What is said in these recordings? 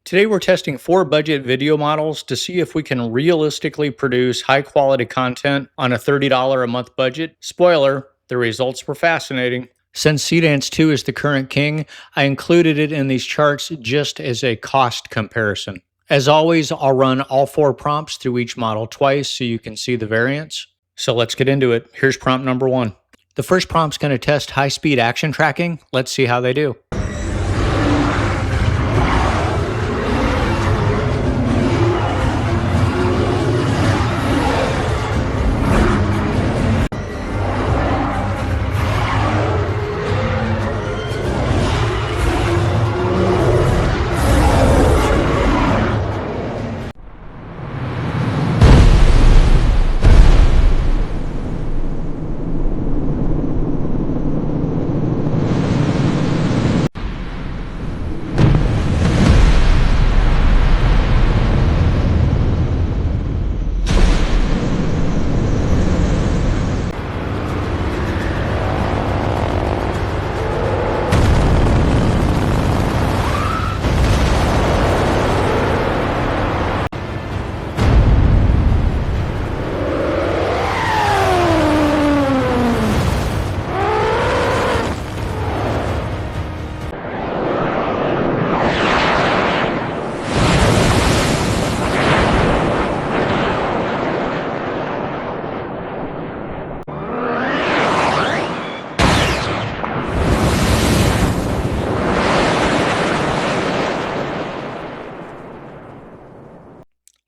Today we're testing 4 budget video models to see if we can realistically produce high quality content on a $30 a month budget. Spoiler, the results were fascinating. Since Seedance 2 is the current king, I included it in these charts just as a cost comparison. As always, I'll run all 4 prompts through each model twice so you can see the variance. So let's get into it. Here's prompt number 1. The first prompt's going to test high-speed action tracking. Let's see how they do.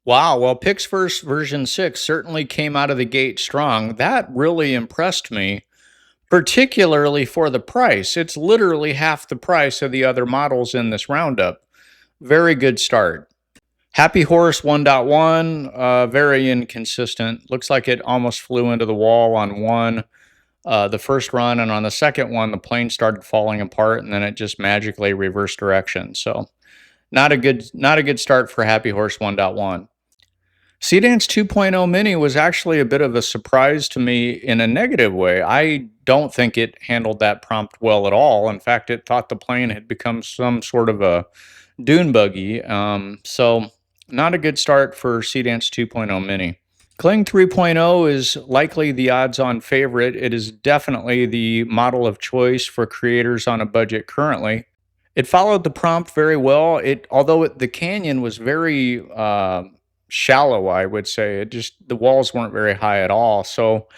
Wow, well, PixVerse version 6 certainly came out of the gate strong. That really impressed me, particularly for the price. It's literally half the price of the other models in this roundup. Very good start. Happy Horse 1.1, very inconsistent. Looks like it almost flew into the wall on the first run, and on the second one, the plane started falling apart, and then it just magically reversed direction. So, not a good start for Happy Horse 1.1. Seedance 2.0 Mini was actually a bit of a surprise to me in a negative way. I don't think it handled that prompt well at all. In fact, it thought the plane had become some sort of a dune buggy. So, not a good start for Seedance 2.0 Mini. Kling 3.0 is likely the odds-on favorite. It is definitely the model of choice for creators on a budget currently. It followed the prompt very well. Although the canyon was very shallow, I would say. The walls weren't very high at all. So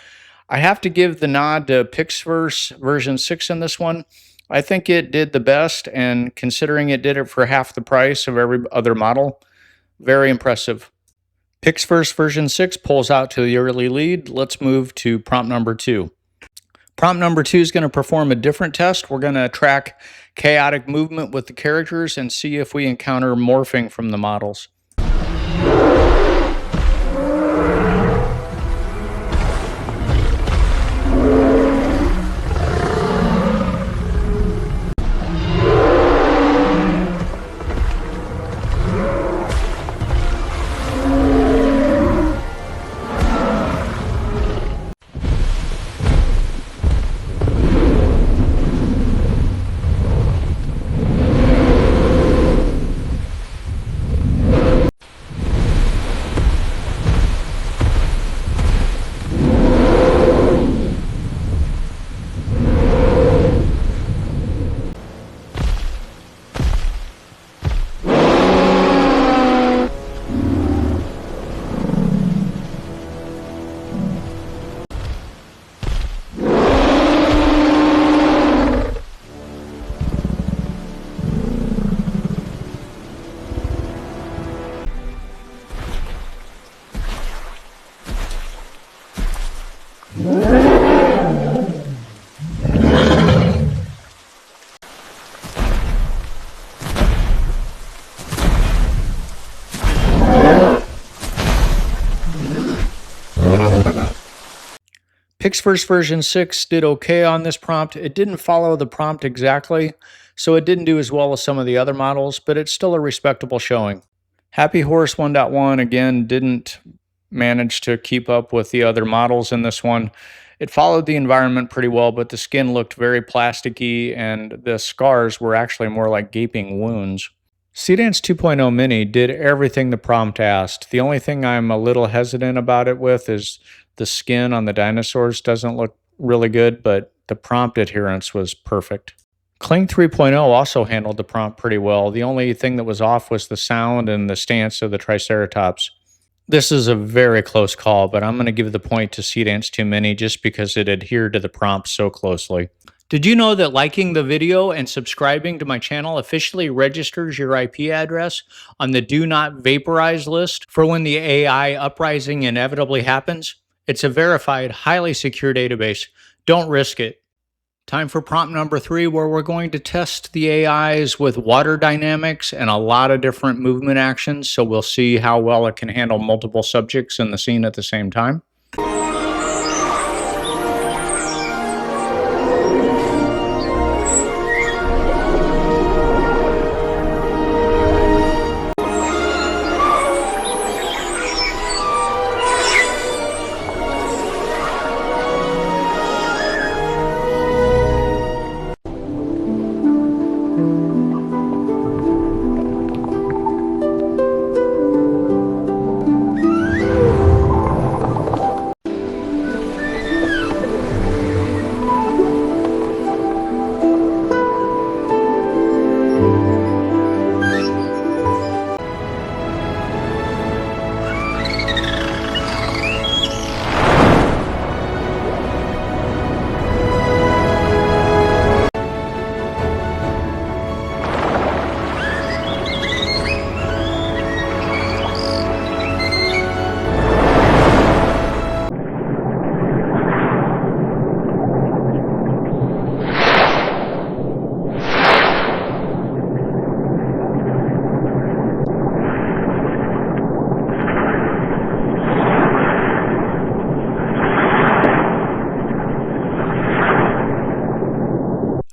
I have to give the nod to PixVerse version 6 in this one. I think it did the best, and considering it did it for half the price of every other model, very impressive. PixVerse version 6 pulls out to the early lead. Let's move to prompt number 2. Prompt number 2 is going to perform a different test. We're going to track chaotic movement with the characters and see if we encounter morphing from the models. PixVerse version 6 did okay on this prompt. It didn't follow the prompt exactly, so it didn't do as well as some of the other models, but it's still a respectable showing. Happy Horse 1.1 again didn't manage to keep up with the other models in this one. It followed the environment pretty well, but the skin looked very plasticky and the scars were actually more like gaping wounds. Seedance 2.0 Mini did everything the prompt asked. The only thing I'm a little hesitant about it with is the skin on the dinosaurs doesn't look really good, but the prompt adherence was perfect. Kling 3.0 also handled the prompt pretty well. The only thing that was off was the sound and the stance of the Triceratops. This is a very close call, but I'm going to give the point to Seedance 2 Mini just because it adhered to the prompt so closely. Did you know that liking the video and subscribing to my channel officially registers your IP address on the Do Not Vaporize list for when the AI uprising inevitably happens? It's a verified, highly secure database. Don't risk it. Time for prompt number 3, where we're going to test the AIs with water dynamics and a lot of different movement actions, so we'll see how well it can handle multiple subjects in the scene at the same time.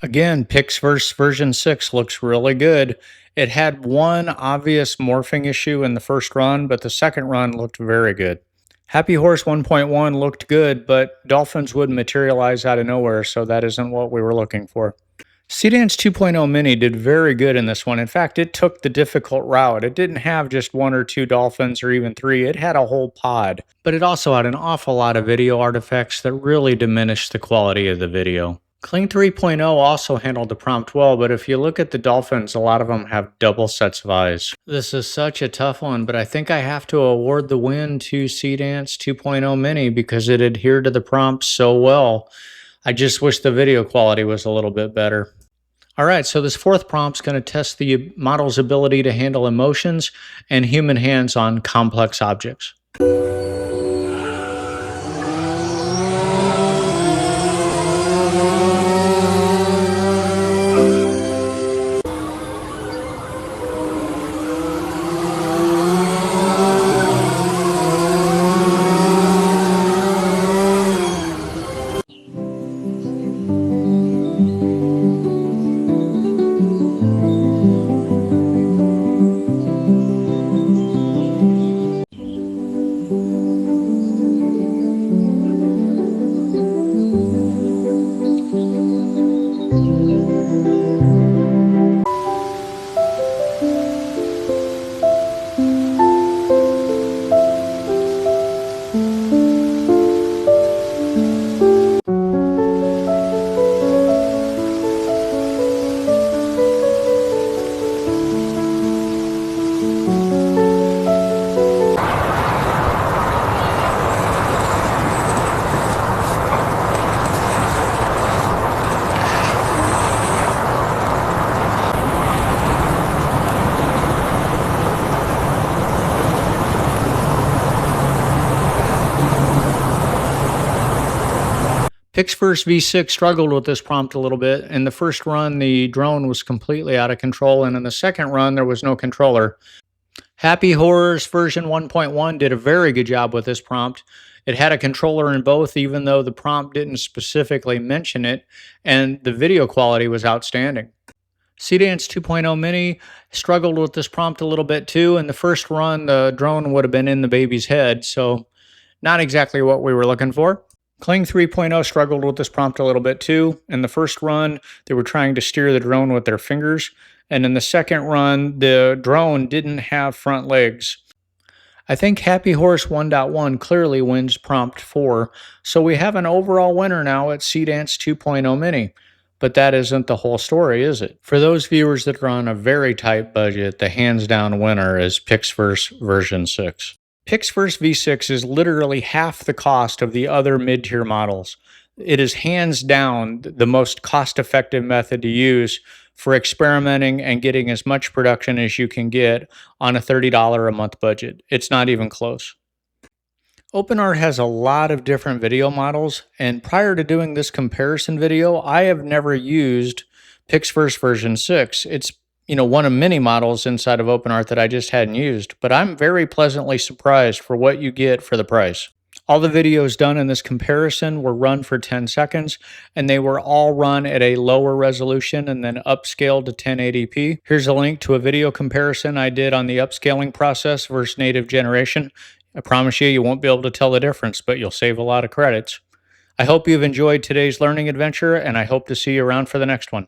Again, PixVerse version 6 looks really good. It had one obvious morphing issue in the first run, but the second run looked very good. Happy Horse 1.1 looked good, but dolphins would materialize out of nowhere, so that isn't what we were looking for. Seedance 2.0 Mini did very good in this one. In fact, it took the difficult route. It didn't have just 1 or 2 dolphins or even 3. It had a whole pod. But it also had an awful lot of video artifacts that really diminished the quality of the video. Kling 3.0 also handled the prompt well, but if you look at the dolphins, a lot of them have double sets of eyes. This is such a tough one, but I think I have to award the win to Seedance 2.0 Mini because it adhered to the prompt so well. I just wish the video quality was a little bit better. All right, so this fourth prompt is going to test the model's ability to handle emotions and human hands on complex objects. PixVerse V6 struggled with this prompt a little bit. In the first run, the drone was completely out of control, and in the second run, there was no controller. Happy Horrors version 1.1 did a very good job with this prompt. It had a controller in both, even though the prompt didn't specifically mention it, and the video quality was outstanding. Seedance 2.0 Mini struggled with this prompt a little bit too. In the first run, the drone would have been in the baby's head, so not exactly what we were looking for. Kling 3.0 struggled with this prompt a little bit too. In the first run, they were trying to steer the drone with their fingers, And in the second run, the drone didn't have front legs. I think Happy Horse 1.1 clearly wins prompt 4, so we have an overall winner now at Seedance 2.0 Mini. But that isn't the whole story, is it? For those viewers that are on a very tight budget, the hands down winner is PixVerse version 6. PixVerse V6 is literally half the cost of the other mid tier models. It is hands down the most cost effective method to use for experimenting and getting as much production as you can get on a $30 a month budget. It's not even close. OpenArt has a lot of different video models, and prior to doing this comparison video, I have never used PixVerse version 6. It's one of many models inside of OpenArt that I just hadn't used, but I'm very pleasantly surprised for what you get for the price. All the videos done in this comparison were run for 10 seconds, and they were all run at a lower resolution and then upscaled to 1080p. Here's a link to a video comparison I did on the upscaling process versus native generation. I promise you, you won't be able to tell the difference, but you'll save a lot of credits. I hope you've enjoyed today's learning adventure, and I hope to see you around for the next one.